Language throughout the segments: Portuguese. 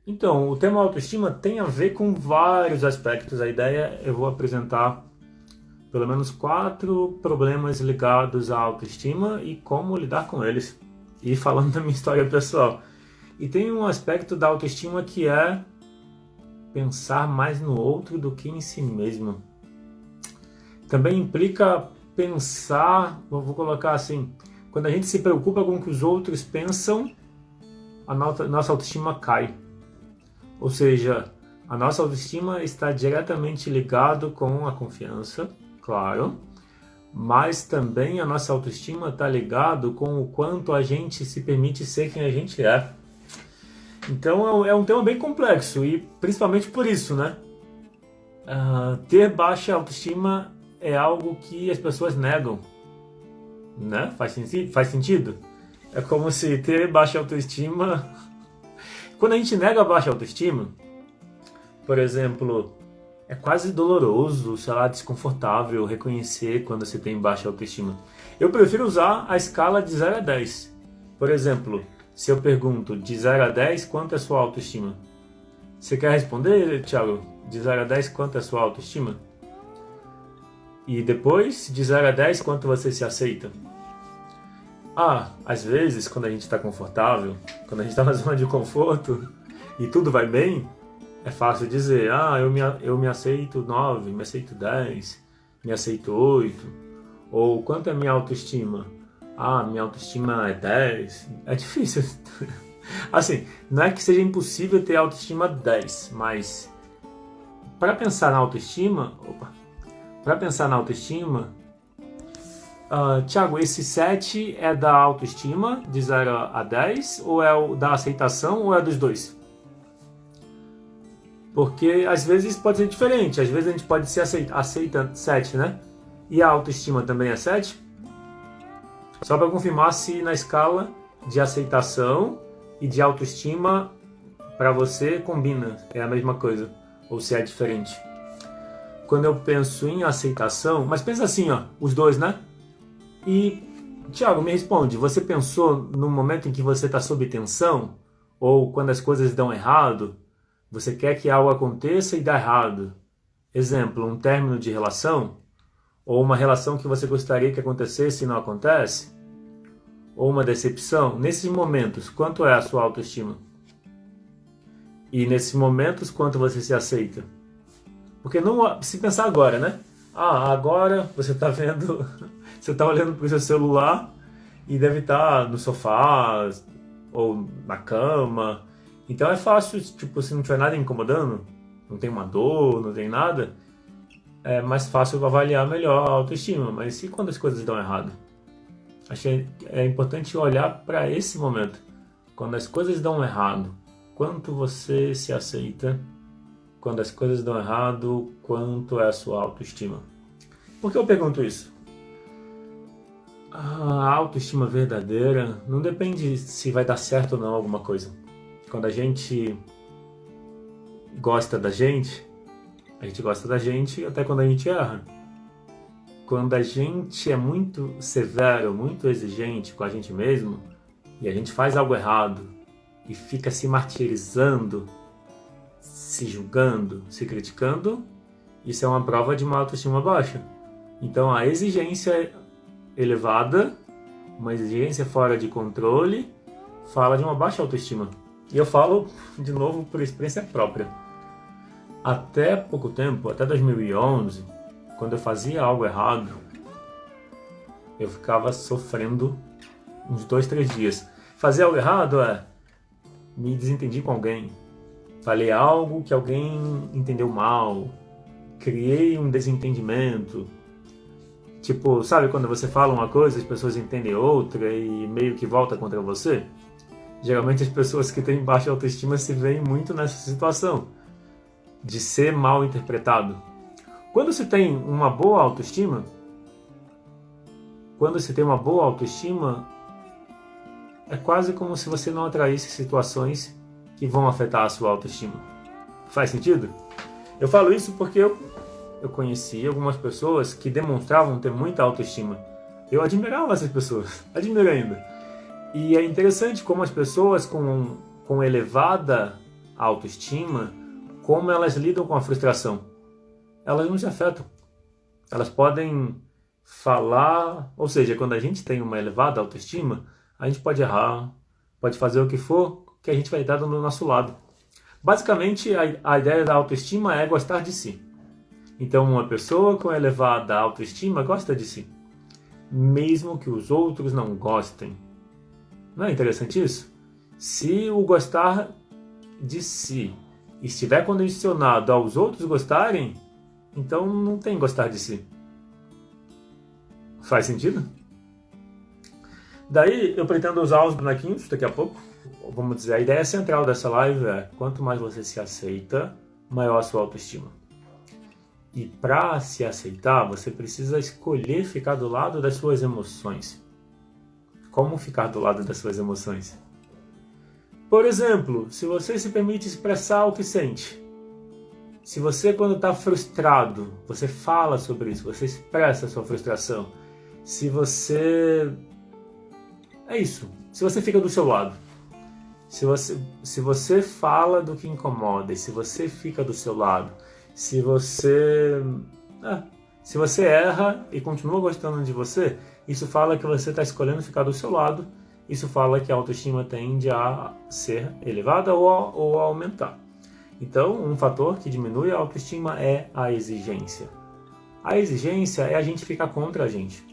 Então, o tema autoestima tem a ver com vários aspectos. A ideia, eu vou apresentar pelo menos 4 problemas ligados à autoestima e como lidar com eles. E falando da minha história pessoal. E tem um aspecto da autoestima que é pensar mais no outro do que em si mesmo. Também implica pensar, vou colocar assim, quando a gente se preocupa com o que os outros pensam, a nossa autoestima cai. Ou seja, a nossa autoestima está diretamente ligado com a confiança, claro, mas também a nossa autoestima está ligado com o quanto a gente se permite ser quem a gente é. Então é um tema bem complexo e principalmente por isso, né? Ter baixa autoestima é algo que as pessoas negam, né? Faz sentido? É como se ter baixa autoestima... Quando a gente nega a baixa autoestima, por exemplo, é quase doloroso, sei lá, desconfortável reconhecer quando você tem baixa autoestima. Eu prefiro usar a escala de 0 a 10. Por exemplo, se eu pergunto de 0 a 10, quanto é sua autoestima? Você quer responder, Thiago? De 0 a 10, quanto é sua autoestima? E depois, de 0 a 10, quanto você se aceita? Às vezes, quando a gente está confortável, quando a gente está na zona de conforto e tudo vai bem, é fácil dizer, eu me aceito 9, me aceito 10, me aceito 8. Ou quanto é minha autoestima? Minha autoestima é 10. É difícil. Assim, não é que seja impossível ter autoestima 10, mas para pensar na autoestima, Thiago, esse 7 é da autoestima, de 0 a 10, ou é o da aceitação, ou é dos dois? Porque às vezes pode ser diferente, às vezes a gente pode ser aceita 7, né? E a autoestima também é 7? Só para confirmar se na escala de aceitação e de autoestima para você combina, é a mesma coisa, ou se é diferente. Quando eu penso em aceitação, mas pensa assim, os dois, né? E, Thiago, me responde, você pensou no momento em que você está sob tensão? Ou quando as coisas dão errado? Você quer que algo aconteça e dá errado? Exemplo, um término de relação? Ou uma relação que você gostaria que acontecesse e não acontece? Ou uma decepção? Nesses momentos, quanto é a sua autoestima? E nesses momentos, quanto você se aceita? Porque não, se pensar agora, né? Agora você está vendo, você está olhando para o seu celular e deve estar no sofá ou na cama. Então é fácil, tipo, se não tiver nada incomodando, não tem uma dor, não tem nada, é mais fácil avaliar melhor a autoestima. Mas e quando as coisas dão errado? Acho que é importante olhar para esse momento. Quando as coisas dão errado, quanto você se aceita? Quando as coisas dão errado, quanto é a sua autoestima? Por que eu pergunto isso? A autoestima verdadeira não depende se vai dar certo ou não alguma coisa. Quando a gente gosta da gente gosta da gente até quando a gente erra. Quando a gente é muito severo, muito exigente com a gente mesmo, e a gente faz algo errado e fica se martirizando, se julgando, se criticando, isso é uma prova de uma autoestima baixa. Então a exigência elevada, uma exigência fora de controle, fala de uma baixa autoestima. E eu falo, de novo, por experiência própria. Até pouco tempo, até 2011, quando eu fazia algo errado, eu ficava sofrendo uns 2, 3 dias. Fazer algo errado me desentendi com alguém. Falei algo que alguém entendeu mal. Criei um desentendimento. Tipo, sabe quando você fala uma coisa, as pessoas entendem outra e meio que volta contra você? Geralmente as pessoas que têm baixa autoestima se veem muito nessa situação de ser mal interpretado. Quando você tem uma boa autoestima, é quase como se você não atraísse situações que vão afetar a sua autoestima. Faz sentido? Eu falo isso porque eu conheci algumas pessoas que demonstravam ter muita autoestima. Eu admirava essas pessoas, admiro ainda. E é interessante como as pessoas com elevada a autoestima, como elas lidam com a frustração. Elas não se afetam. Elas podem falar, ou seja, quando a gente tem uma elevada autoestima, a gente pode errar, pode fazer o que for, que a gente vai dar do nosso lado. Basicamente, a ideia da autoestima é gostar de si. Então, uma pessoa com elevada autoestima gosta de si, mesmo que os outros não gostem. Não é interessante isso? Se o gostar de si estiver condicionado aos outros gostarem, então não tem gostar de si. Faz sentido? Daí eu pretendo usar os bonequinhos daqui a pouco. Vamos dizer, a ideia central dessa live é: quanto mais você se aceita, maior a sua autoestima. E para se aceitar, você precisa escolher ficar do lado das suas emoções. Como ficar do lado das suas emoções? Por exemplo, se você se permite expressar o que sente. Se você, quando está frustrado, você fala sobre isso, você expressa a sua frustração. Se você... É isso. Se você fica do seu lado. Se você fala do que incomoda, e se você fica do seu lado, se você erra e continua gostando de você, isso fala que você está escolhendo ficar do seu lado, isso fala que a autoestima tende a ser elevada ou a aumentar. Então, um fator que diminui a autoestima é a exigência. A exigência é a gente ficar contra a gente.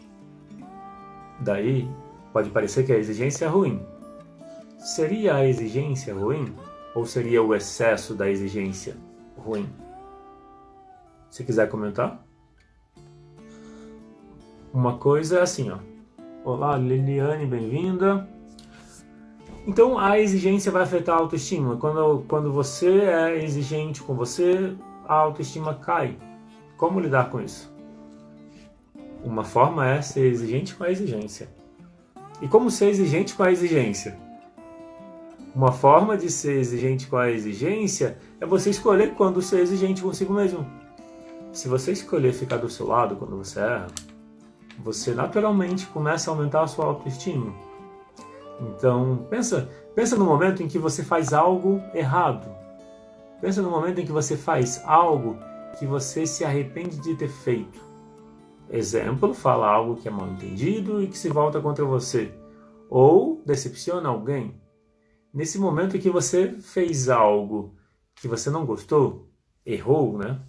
Daí, pode parecer que a exigência é ruim. Seria a exigência ruim? Ou seria o excesso da exigência ruim? Se quiser comentar. Uma coisa é assim, ó. Olá, Liliane, bem-vinda. Então, a exigência vai afetar a autoestima. Quando você é exigente com você, a autoestima cai. Como lidar com isso? Uma forma é ser exigente com a exigência. E como ser exigente com a exigência? Uma forma de ser exigente com a exigência é você escolher quando ser exigente consigo mesmo. Se você escolher ficar do seu lado quando você erra, você naturalmente começa a aumentar a sua autoestima. Então, pensa no momento em que você faz algo errado. Pensa no momento em que você faz algo que você se arrepende de ter feito. Exemplo, fala algo que é mal entendido e que se volta contra você. Ou decepciona alguém. Nesse momento em que você fez algo que você não gostou, errou, né?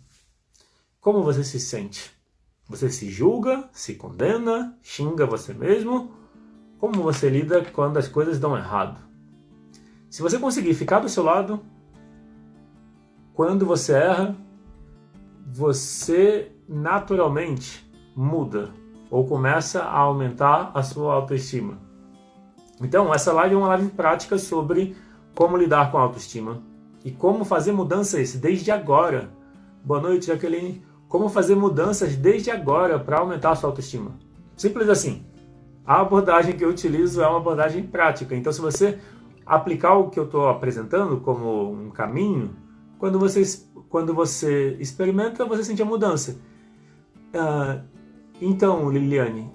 Como você se sente? Você se julga, se condena, xinga você mesmo? Como você lida quando as coisas dão errado? Se você conseguir ficar do seu lado, quando você erra, você naturalmente muda ou começa a aumentar a sua autoestima. Então, essa live é uma live prática sobre como lidar com a autoestima e como fazer mudanças desde agora. Boa noite, Jaqueline. Como fazer mudanças desde agora para aumentar a sua autoestima. Simples assim. A abordagem que eu utilizo é uma abordagem prática. Então, se você aplicar o que eu estou apresentando como um caminho, quando você experimenta, você sente a mudança. Então, Liliane,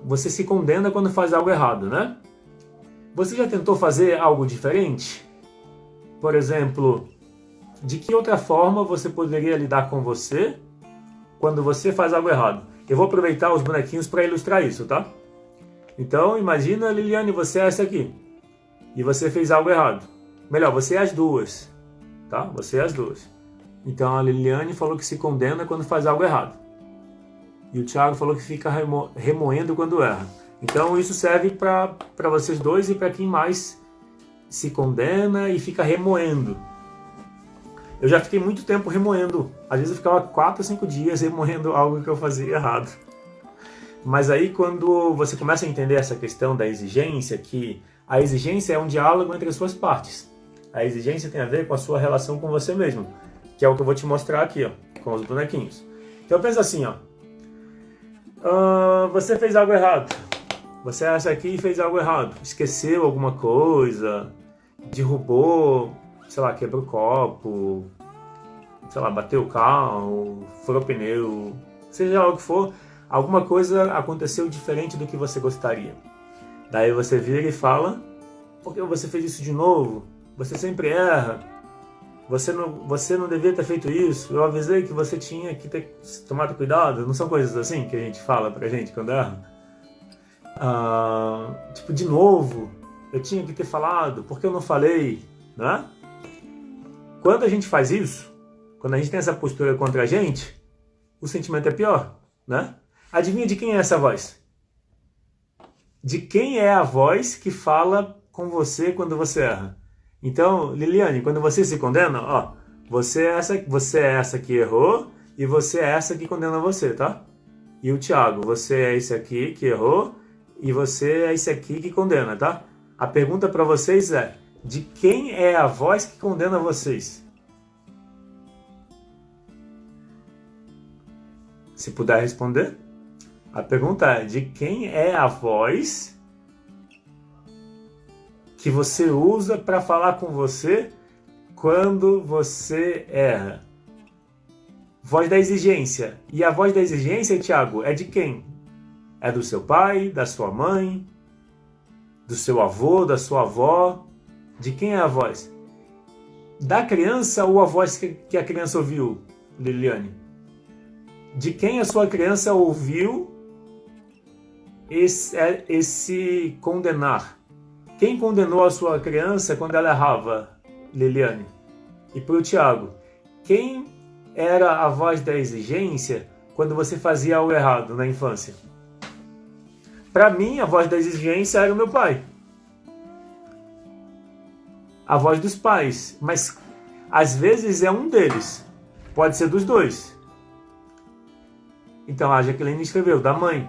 você se condena quando faz algo errado, né? Você já tentou fazer algo diferente? Por exemplo, de que outra forma você poderia lidar com você quando você faz algo errado? Eu vou aproveitar os bonequinhos para ilustrar isso, tá? Então, imagina, Liliane, você é essa aqui. E você fez algo errado. Melhor, você é as duas. Tá? Você é as duas. Então, a Liliane falou que se condena quando faz algo errado. E o Thiago falou que fica remoendo quando erra. Então, isso serve para vocês dois e para quem mais se condena e fica remoendo. Eu já fiquei muito tempo remoendo. Às vezes eu ficava 4 ou 5 dias remoendo algo que eu fazia errado. Mas aí quando você começa a entender essa questão da exigência, que a exigência é um diálogo entre as suas partes. A exigência tem a ver com a sua relação com você mesmo, que é o que eu vou te mostrar aqui, ó, com os bonequinhos. Então pensa assim, ó. Você fez algo errado. Você acha aqui e fez algo errado. Esqueceu alguma coisa, derrubou, sei lá, quebrou o copo, sei lá, bateu o carro, furou o pneu, seja lá o que for, alguma coisa aconteceu diferente do que você gostaria. Daí você vira e fala, por que você fez isso de novo? você sempre erra, você não devia ter feito isso, eu avisei que você tinha que ter tomado cuidado. Não são coisas assim que a gente fala pra gente quando erra? Tipo, de novo, eu tinha que ter falado, porque eu não falei, né? Quando a gente faz isso, quando a gente tem essa postura contra a gente, o sentimento é pior, né? Adivinha de quem é essa voz? De quem é a voz que fala com você quando você erra? Então, Liliane, quando você se condena, ó, você é essa que errou e você é essa que condena você, tá? E o Thiago, você é esse aqui que errou e você é esse aqui que condena, tá? A pergunta para vocês é, de quem é a voz que condena vocês? Se puder responder. A pergunta é, de quem é a voz que você usa para falar com você quando você erra? Voz da exigência. E a voz da exigência, Thiago, é de quem? É do seu pai, da sua mãe, do seu avô, da sua avó? De quem é a voz? Da criança ou a voz que a criança ouviu, Liliane? De quem a sua criança ouviu esse condenar? Quem condenou a sua criança quando ela errava, Liliane? E para o Thiago, quem era a voz da exigência quando você fazia algo errado na infância? Para mim, a voz da exigência era o meu pai. A voz dos pais. Mas, às vezes, é um deles. Pode ser dos dois. Então, a Jaqueline escreveu, da mãe.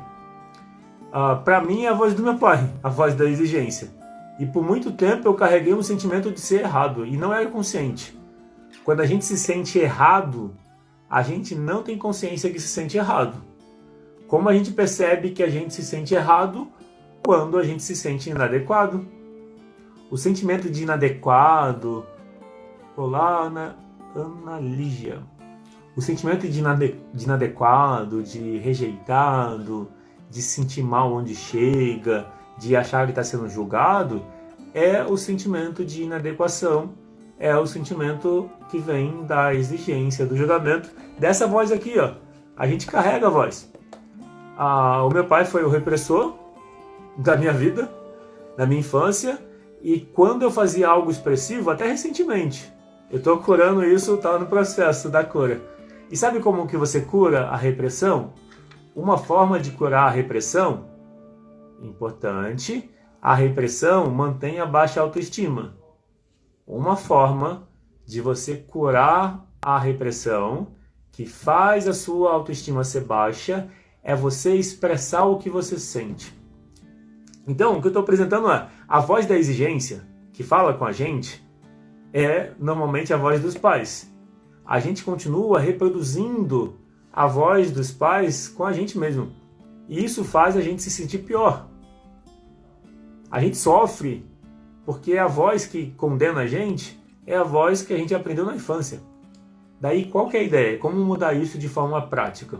Para mim, é a voz do meu pai. A voz da exigência. E por muito tempo, eu carreguei um sentimento de ser errado. E não era consciente. Quando a gente se sente errado, a gente não tem consciência que se sente errado. Como a gente percebe que a gente se sente errado quando a gente se sente inadequado? O sentimento de inadequado... Olá, Ana Lígia. O sentimento de inadequado, de rejeitado, de se sentir mal onde chega, de achar que está sendo julgado, é o sentimento de inadequação, é o sentimento que vem da exigência, do julgamento, dessa voz aqui, ó. A gente carrega a voz. O meu pai foi o repressor da minha vida, da minha infância, e quando eu fazia algo expressivo, até recentemente, eu estou curando isso, está no processo da cura. E sabe como que você cura a repressão? Uma forma de curar a repressão, importante, a repressão mantém a baixa autoestima. Uma forma de você curar a repressão, que faz a sua autoestima ser baixa, é você expressar o que você sente. Então, o que eu estou apresentando é a voz da exigência, que fala com a gente, é normalmente a voz dos pais. A gente continua reproduzindo a voz dos pais com a gente mesmo. E isso faz a gente se sentir pior. A gente sofre porque a voz que condena a gente é a voz que a gente aprendeu na infância. Daí, qual que é a ideia? Como mudar isso de forma prática?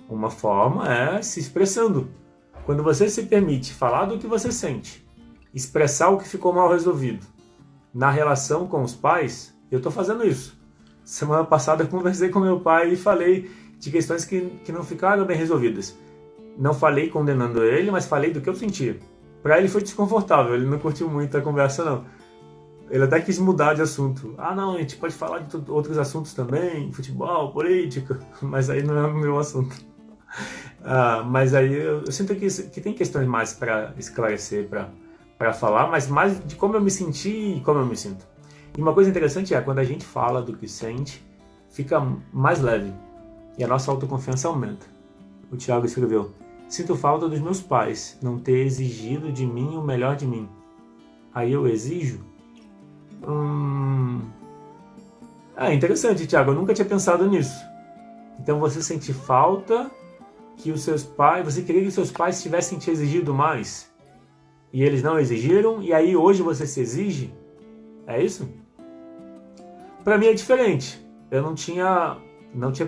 Uma forma é se expressando. Quando você se permite falar do que você sente, expressar o que ficou mal resolvido, na relação com os pais, eu estou fazendo isso. Semana passada eu conversei com meu pai e falei de questões que não ficaram bem resolvidas. Não falei condenando ele, mas falei do que eu sentia. Para ele foi desconfortável, ele não curtiu muito a conversa não. Ele até quis mudar de assunto. Não, a gente pode falar de outros assuntos também, futebol, política, mas aí não é o meu assunto. Mas aí eu sinto que tem questões mais para esclarecer, para falar, mas mais de como eu me senti e como eu me sinto. E uma coisa interessante é, quando a gente fala do que sente, fica mais leve e a nossa autoconfiança aumenta. O Thiago escreveu, sinto falta dos meus pais não ter exigido de mim o melhor de mim. Aí eu exijo? Interessante, Thiago, eu nunca tinha pensado nisso. Então você sente falta que os seus pais, você queria que os seus pais tivessem te exigido mais e eles não exigiram, e aí hoje você se exige? É isso? Para mim é diferente. Eu não tinha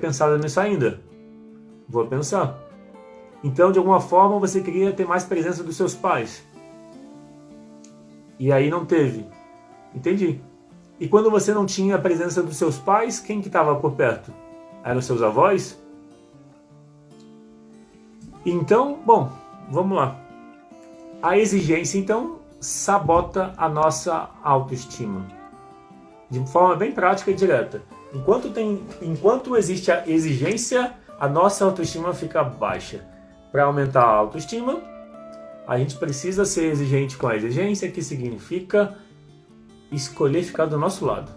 pensado nisso ainda. Vou pensar. Então, de alguma forma, você queria ter mais presença dos seus pais. E aí não teve. Entendi. E quando você não tinha a presença dos seus pais, quem que estava por perto? Eram os seus avós? Então, bom, vamos lá. A exigência, então, sabota a nossa autoestima. De forma bem prática e direta. Enquanto existe a exigência, a nossa autoestima fica baixa. Para aumentar a autoestima, a gente precisa ser exigente com a exigência, que significa escolher ficar do nosso lado.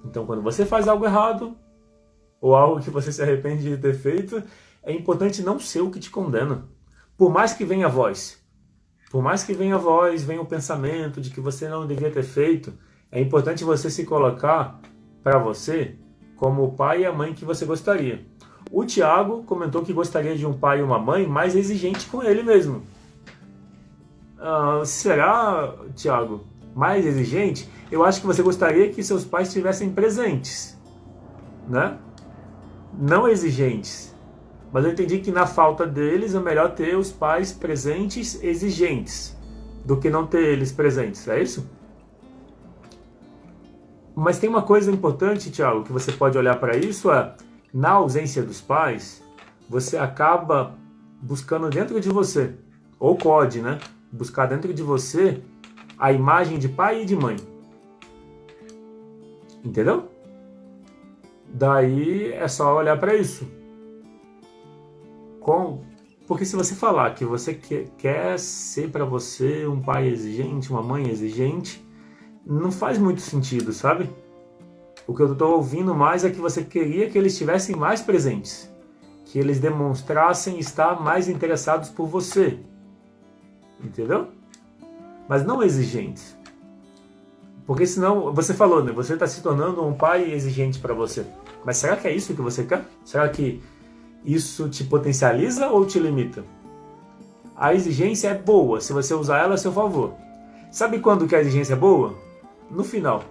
Então, quando você faz algo errado, ou algo que você se arrepende de ter feito, é importante não ser o que te condena. Por mais que venha a voz, venha o pensamento de que você não devia ter feito, é importante você se colocar para você como o pai e a mãe que você gostaria. O Tiago comentou que gostaria de um pai e uma mãe mais exigente com ele mesmo. Será, Tiago, mais exigente? Eu acho que você gostaria que seus pais estivessem presentes, né? Não exigentes. Mas eu entendi que na falta deles é melhor ter os pais presentes, exigentes, do que não ter eles presentes, é isso? Mas tem uma coisa importante, Tiago, que você pode olhar para isso, na ausência dos pais, você acaba buscando dentro de você, ou pode, né? Buscar dentro de você a imagem de pai e de mãe. Entendeu? Daí é só olhar para isso. Porque se você falar que você quer ser para você um pai exigente, uma mãe exigente, não faz muito sentido, sabe? O que eu estou ouvindo mais é que você queria que eles estivessem mais presentes, que eles demonstrassem estar mais interessados por você, entendeu? Mas não exigentes. Porque senão, você falou, né? Você está se tornando um pai exigente para você. Mas será que é isso que você quer? Será que isso te potencializa ou te limita? A exigência é boa, se você usar ela a seu favor. Sabe quando que a exigência é boa? No final.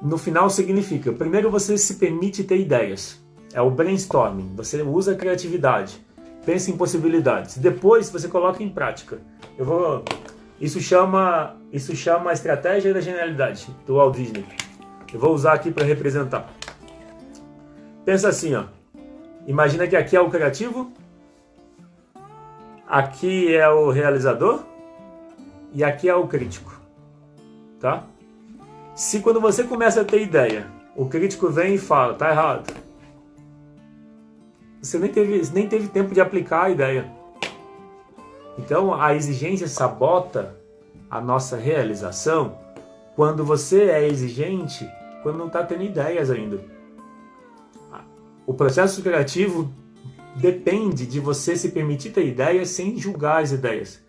No final significa, primeiro você se permite ter ideias. É o brainstorming, você usa a criatividade, pensa em possibilidades. Depois você coloca em prática. Isso chama a estratégia da genialidade, do Walt Disney. Eu vou usar aqui para representar. Pensa assim, ó. Imagina que aqui é o criativo, aqui é o realizador e aqui é o crítico, tá? Se quando você começa a ter ideia, o crítico vem e fala, tá errado, você nem teve tempo de aplicar a ideia. Então a exigência sabota a nossa realização quando você é exigente, quando não está tendo ideias ainda. O processo criativo depende de você se permitir ter ideias sem julgar as ideias.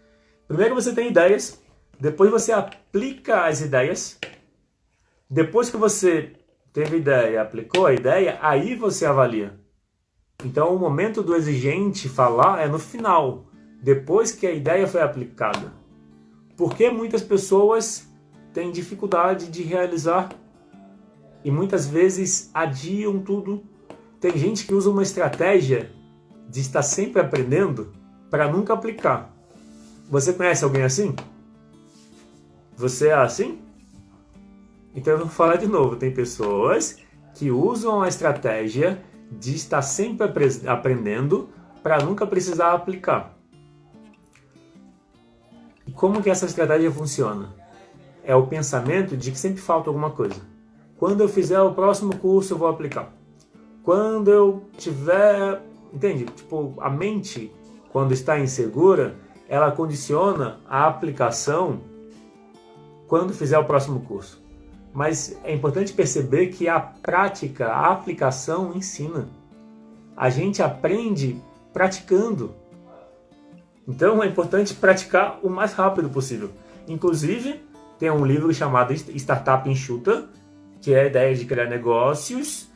Primeiro você tem ideias, depois você aplica as ideias, depois que você teve ideia, aplicou a ideia, aí você avalia. Então o momento do exigente falar é no final, depois que a ideia foi aplicada. Porque muitas pessoas têm dificuldade de realizar e muitas vezes adiam tudo. Tem gente que usa uma estratégia de estar sempre aprendendo para nunca aplicar. Você conhece alguém assim? Você é assim? Então eu vou falar de novo. Tem pessoas que usam a estratégia de estar sempre aprendendo para nunca precisar aplicar. E como que essa estratégia funciona? É o pensamento de que sempre falta alguma coisa. Quando eu fizer o próximo curso, eu vou aplicar. Quando eu tiver... Entende? Tipo, a mente, quando está insegura, ela condiciona a aplicação quando fizer o próximo curso. Mas é importante perceber que a prática, a aplicação ensina. A gente aprende praticando. Então é importante praticar o mais rápido possível. Inclusive, tem um livro chamado Startup Enxuta, que é a ideia de criar negócios,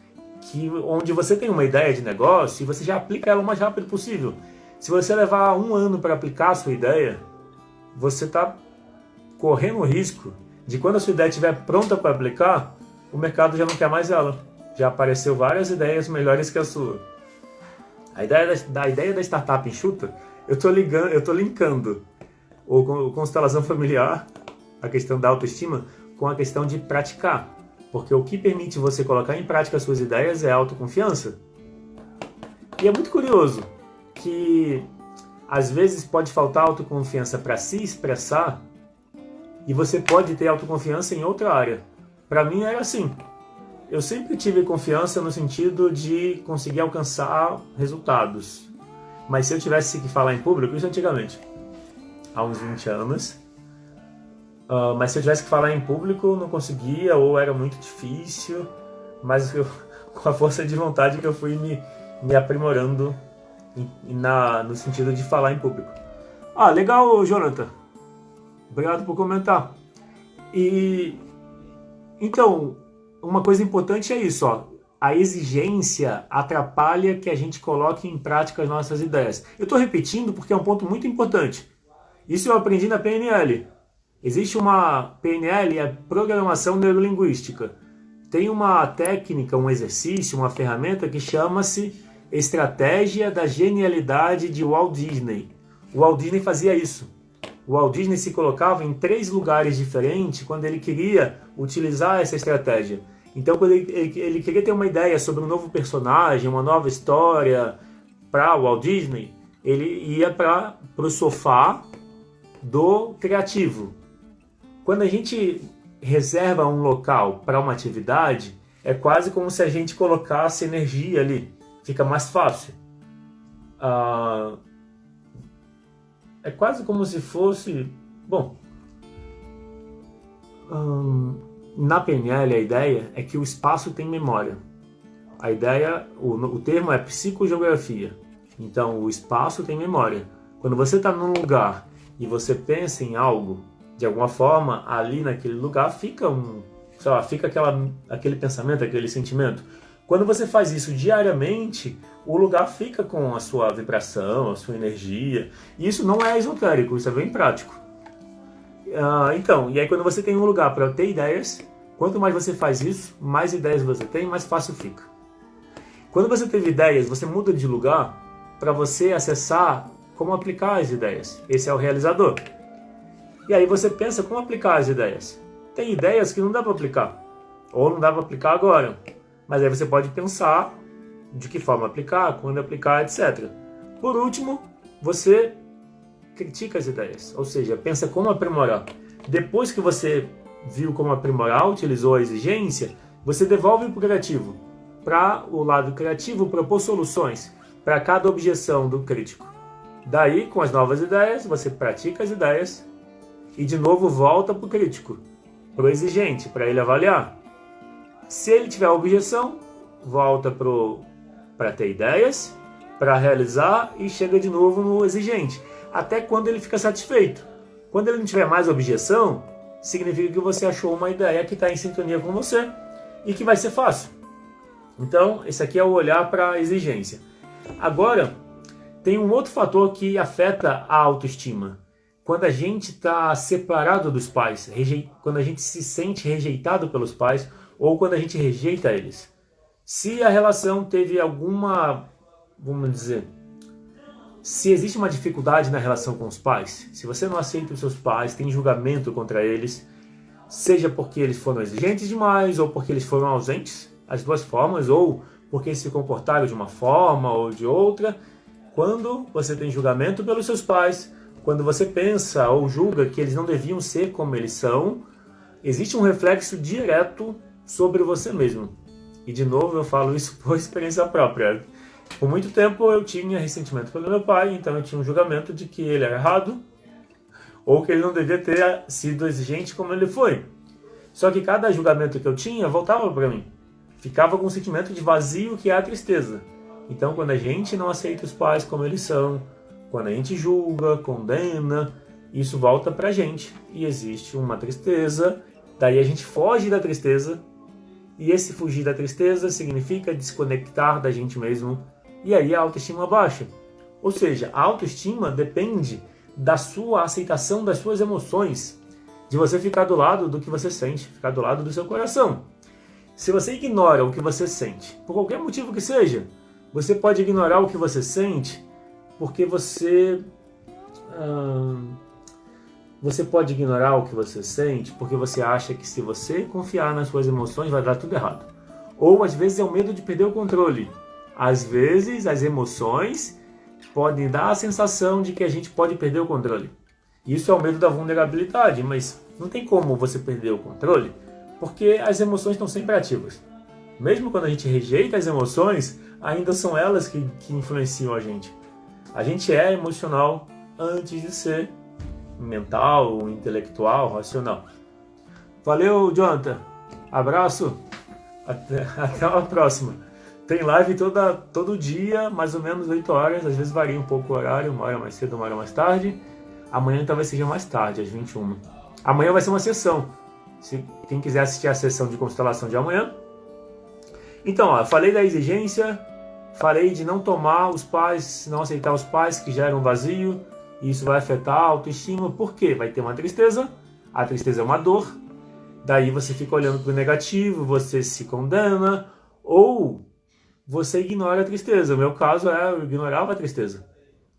onde você tem uma ideia de negócio e você já aplica ela o mais rápido possível. Se você levar 1 ano para aplicar a sua ideia, você está correndo o risco de quando a sua ideia estiver pronta para aplicar, o mercado já não quer mais ela. Já apareceu várias ideias melhores que a sua. A ideia da startup enxuta, eu estou linkando a constelação familiar, a questão da autoestima, com a questão de praticar. Porque o que permite você colocar em prática as suas ideias é a autoconfiança. E é muito curioso que às vezes pode faltar autoconfiança para se expressar e você pode ter autoconfiança em outra área. Para mim era assim. Eu sempre tive confiança no sentido de conseguir alcançar resultados. Mas se eu tivesse que falar em público, isso antigamente, há uns 20 anos, mas se eu tivesse que falar em público, não conseguia ou era muito difícil, mas com a força de vontade que eu fui me aprimorando no sentido de falar em público. Ah, legal, Jonathan. Obrigado por comentar. E então, uma coisa importante é isso, ó. A exigência atrapalha que a gente coloque em prática as nossas ideias. Eu estou repetindo porque é um ponto muito importante. Isso eu aprendi na PNL. Existe uma PNL, é Programação Neurolinguística. Tem uma técnica, um exercício, uma ferramenta que chama-se Estratégia da Genialidade de Walt Disney. O Walt Disney fazia isso. O Walt Disney se colocava em 3 lugares diferentes quando ele queria utilizar essa estratégia. Então, quando ele queria ter uma ideia sobre um novo personagem, uma nova história para o Walt Disney, ele ia para o sofá do criativo. Quando a gente reserva um local para uma atividade, é quase como se a gente colocasse energia ali. Fica mais fácil. É quase como se fosse... Bom, na PNL a ideia é que o espaço tem memória. A ideia, o termo é psicogeografia. Então, o espaço tem memória. Quando você está num lugar e você pensa em algo, de alguma forma, ali naquele lugar fica aquele pensamento, aquele sentimento. Quando você faz isso diariamente, o lugar fica com a sua vibração, a sua energia. E isso não é esotérico, isso é bem prático. Então, e aí quando você tem um lugar para ter ideias, quanto mais você faz isso, mais ideias você tem, mais fácil fica. Quando você teve ideias, você muda de lugar para você acessar como aplicar as ideias. Esse é o realizador. E aí você pensa como aplicar as ideias. Tem ideias que não dá para aplicar, ou não dá para aplicar agora. Mas aí você pode pensar de que forma aplicar, quando aplicar, etc. Por último, você critica as ideias, ou seja, pensa como aprimorar. Depois que você viu como aprimorar, utilizou a exigência, você devolve para o criativo. Para o lado criativo, propor soluções para cada objeção do crítico. Daí, com as novas ideias, você pratica as ideias e de novo volta para o crítico, para o exigente, para ele avaliar. Se ele tiver objeção, volta para ter ideias, para realizar e chega de novo no exigente, até quando ele fica satisfeito. Quando ele não tiver mais objeção, significa que você achou uma ideia que está em sintonia com você e que vai ser fácil. Então, esse aqui é o olhar para a exigência. Agora, tem um outro fator que afeta a autoestima. Quando a gente está separado dos pais, quando a gente se sente rejeitado pelos pais, ou quando a gente rejeita eles. Se a relação teve alguma, vamos dizer, se existe uma dificuldade na relação com os pais, se você não aceita os seus pais, tem julgamento contra eles, seja porque eles foram exigentes demais, ou porque eles foram ausentes, as duas formas, ou porque eles se comportaram de uma forma ou de outra, quando você tem julgamento pelos seus pais, quando você pensa ou julga que eles não deviam ser como eles são, existe um reflexo direto sobre você mesmo. E de novo eu falo isso por experiência própria. Por muito tempo eu tinha ressentimento pelo meu pai, então eu tinha um julgamento de que ele era errado, ou que ele não devia ter sido exigente como ele foi. Só que cada julgamento que eu tinha voltava para mim. Ficava com um sentimento de vazio que é a tristeza. Então quando a gente não aceita os pais como eles são, quando a gente julga, condena, isso volta pra gente. E existe uma tristeza, daí a gente foge da tristeza, e esse fugir da tristeza significa desconectar da gente mesmo, e aí a autoestima baixa. Ou seja, a autoestima depende da sua aceitação das suas emoções, de você ficar do lado do que você sente, ficar do lado do seu coração. Se você ignora o que você sente, por qualquer motivo que seja, você pode ignorar o que você sente porque você Você pode ignorar o que você sente porque você acha que se você confiar nas suas emoções vai dar tudo errado. Ou às vezes é o medo de perder o controle. Às vezes as emoções podem dar a sensação de que a gente pode perder o controle. Isso é o medo da vulnerabilidade, mas não tem como você perder o controle porque as emoções estão sempre ativas. Mesmo quando a gente rejeita as emoções, ainda são elas que influenciam a gente. A gente é emocional antes de ser mental, intelectual, racional. Valeu, Jonathan. Abraço. Até a próxima. Tem live todo dia, mais ou menos 8 horas. Às vezes varia um pouco o horário, uma hora mais cedo, uma hora mais tarde. Amanhã talvez seja mais tarde, às 21. Amanhã vai ser uma sessão. Se quem quiser assistir a sessão de constelação de amanhã. Então, ó, falei da exigência, falei de não tomar os pais, não aceitar os pais que geram vazio. Isso vai afetar a autoestima, porque vai ter uma tristeza, a tristeza é uma dor, daí você fica olhando para o negativo, você se condena, ou você ignora a tristeza. O meu caso é, eu ignorava a tristeza.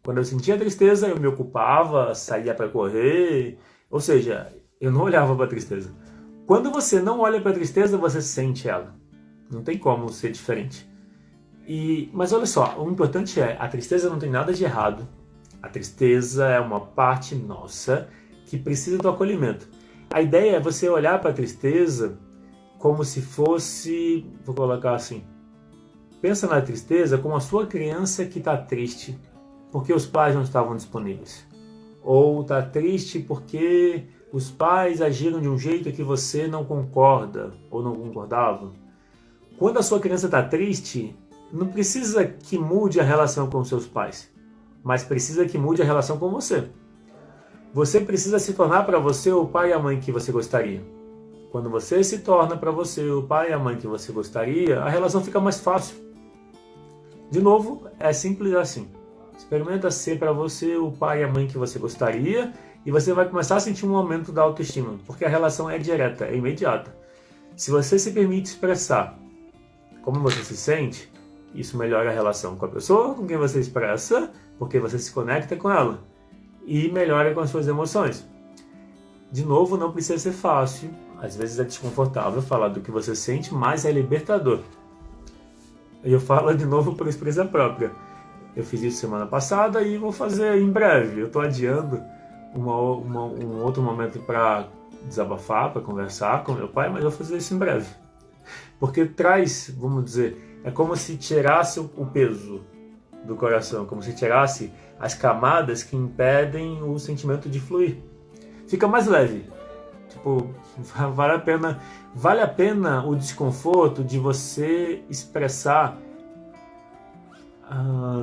Quando eu sentia tristeza, eu me ocupava, saía para correr, ou seja, eu não olhava para a tristeza. Quando você não olha para a tristeza, você sente ela. Não tem como ser diferente. Mas olha só, o importante é, a tristeza não tem nada de errado. A tristeza é uma parte nossa que precisa do acolhimento. A ideia é você olhar para a tristeza como se fosse, vou colocar assim, pensa na tristeza como a sua criança que está triste porque os pais não estavam disponíveis. Ou está triste porque os pais agiram de um jeito que você não concorda ou não concordava. Quando a sua criança está triste, não precisa que mude a relação com seus pais, mas precisa que mude a relação com você. Você precisa se tornar para você o pai e a mãe que você gostaria. Quando você se torna para você o pai e a mãe que você gostaria, a relação fica mais fácil. De novo, é simples assim. Experimenta ser para você o pai e a mãe que você gostaria e você vai começar a sentir um aumento da autoestima, porque a relação é direta, é imediata. Se você se permite expressar como você se sente, isso melhora a relação com a pessoa com quem você expressa, porque você se conecta com ela, e melhora com as suas emoções. De novo, não precisa ser fácil, às vezes é desconfortável falar do que você sente, mas é libertador. E eu falo de novo por experiência própria. Eu fiz isso semana passada e vou fazer em breve. Eu estou adiando um outro momento para desabafar, para conversar com meu pai, mas eu vou fazer isso em breve. Porque traz, vamos dizer, é como se tirasse o peso do coração, como se tirasse as camadas que impedem o sentimento de fluir. Fica mais leve. Tipo, vale a pena o desconforto de você expressar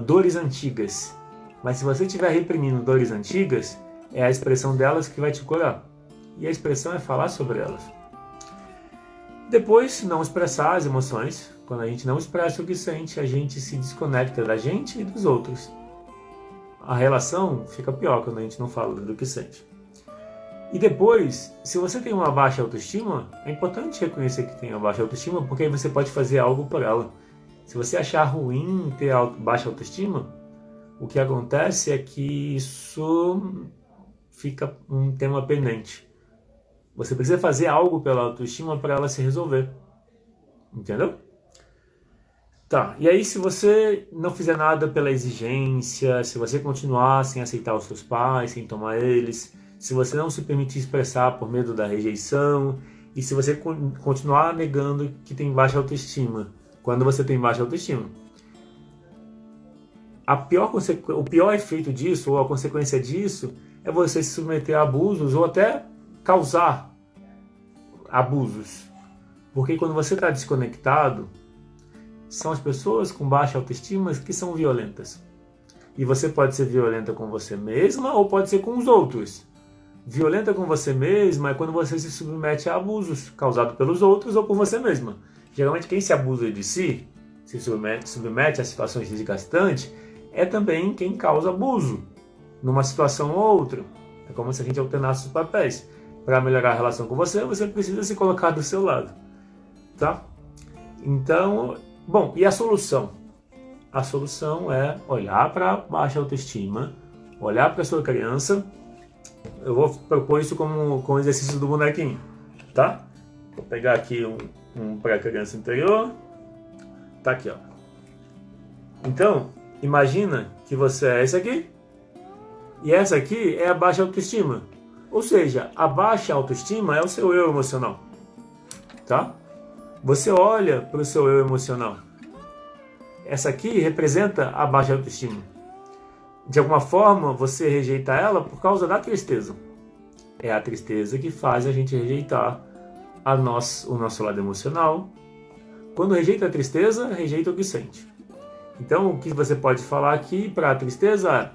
dores antigas. Mas se você estiver reprimindo dores antigas, é a expressão delas que vai te curar. E a expressão é falar sobre elas. Depois, não expressar as emoções. Quando a gente não expressa o que sente, a gente se desconecta da gente e dos outros. A relação fica pior quando a gente não fala do que sente. E depois, se você tem uma baixa autoestima, é importante reconhecer que tem uma baixa autoestima, porque aí você pode fazer algo por ela. Se você achar ruim ter baixa autoestima, o que acontece é que isso fica um tema pendente. Você precisa fazer algo pela autoestima para ela se resolver. Entendeu? Tá, e aí se você não fizer nada pela exigência, se você continuar sem aceitar os seus pais, sem tomar eles, se você não se permitir expressar por medo da rejeição, e se você continuar negando que tem baixa autoestima, quando você tem baixa autoestima, o pior efeito disso, ou a consequência disso, é você se submeter a abusos ou até causar abusos. Porque quando você está desconectado, são as pessoas com baixa autoestima que são violentas. E você pode ser violenta com você mesma ou pode ser com os outros. Violenta com você mesma é quando você se submete a abusos causados pelos outros ou por você mesma. Geralmente quem se abusa de si, se submete a situações desgastantes, é também quem causa abuso numa situação ou outra. É como se a gente alternasse os papéis. Para melhorar a relação com você, você precisa se colocar do seu lado. Tá? Então, bom, e a solução? A solução é olhar para a baixa autoestima, olhar para a sua criança eu vou propor isso como com o exercício do bonequinho, tá? Vou pegar aqui um para a criança interior. Tá aqui, ó. Então, imagina que você é esse aqui, e essa aqui é a baixa autoestima. Ou seja, a baixa autoestima é o seu eu emocional, tá? Você olha para o seu eu emocional. Essa aqui representa a baixa autoestima. De alguma forma, você rejeita ela por causa da tristeza. É a tristeza que faz a gente rejeitar o nosso lado emocional. Quando rejeita a tristeza, rejeita o que sente. Então, o que você pode falar aqui para a tristeza é: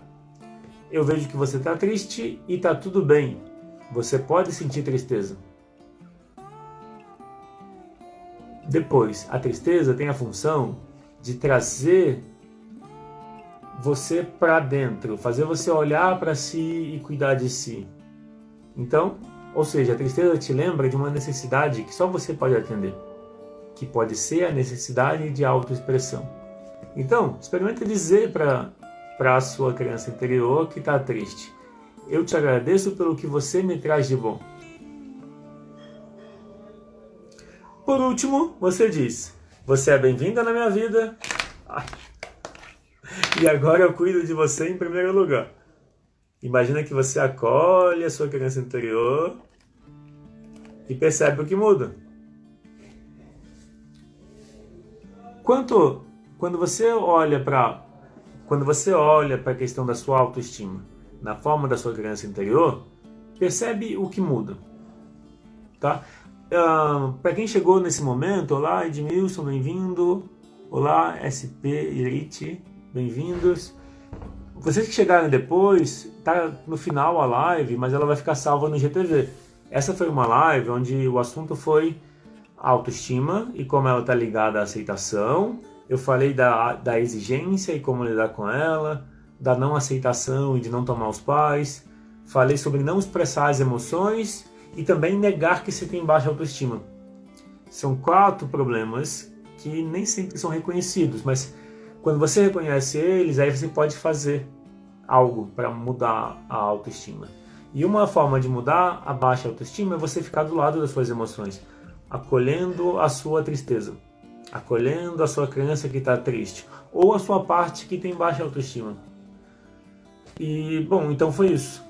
eu vejo que você está triste e está tudo bem. Você pode sentir tristeza. Depois, a tristeza tem a função de trazer você para dentro, fazer você olhar para si e cuidar de si. Então, ou seja, a tristeza te lembra de uma necessidade que só você pode atender, que pode ser a necessidade de autoexpressão. Então, experimenta dizer para a sua criança interior que está triste: eu te agradeço pelo que você me traz de bom. Por último, você diz: você é bem-vinda na minha vida. E agora eu cuido de você em primeiro lugar. Imagina que você acolhe a sua criança interior e percebe o que muda. Quando você olha para a questão da sua autoestima na forma da sua criança interior, percebe o que muda, tá? Para quem chegou nesse momento, olá Edmilson, bem-vindo. Olá SP Irite, bem-vindos. Vocês que chegaram depois, tá no final a live, mas ela vai ficar salva no GTV. Essa foi uma live onde o assunto foi autoestima e como ela está ligada à aceitação. Eu falei da exigência e como lidar com ela, da não aceitação e de não tomar os pais. Falei sobre não expressar as emoções e também negar que se tem baixa autoestima. São 4 problemas que nem sempre são reconhecidos, mas quando você reconhece eles, aí você pode fazer algo para mudar a autoestima. E uma forma de mudar a baixa autoestima é você ficar do lado das suas emoções, acolhendo a sua tristeza, acolhendo a sua criança que está triste, ou a sua parte que tem baixa autoestima. E, bom, então foi isso.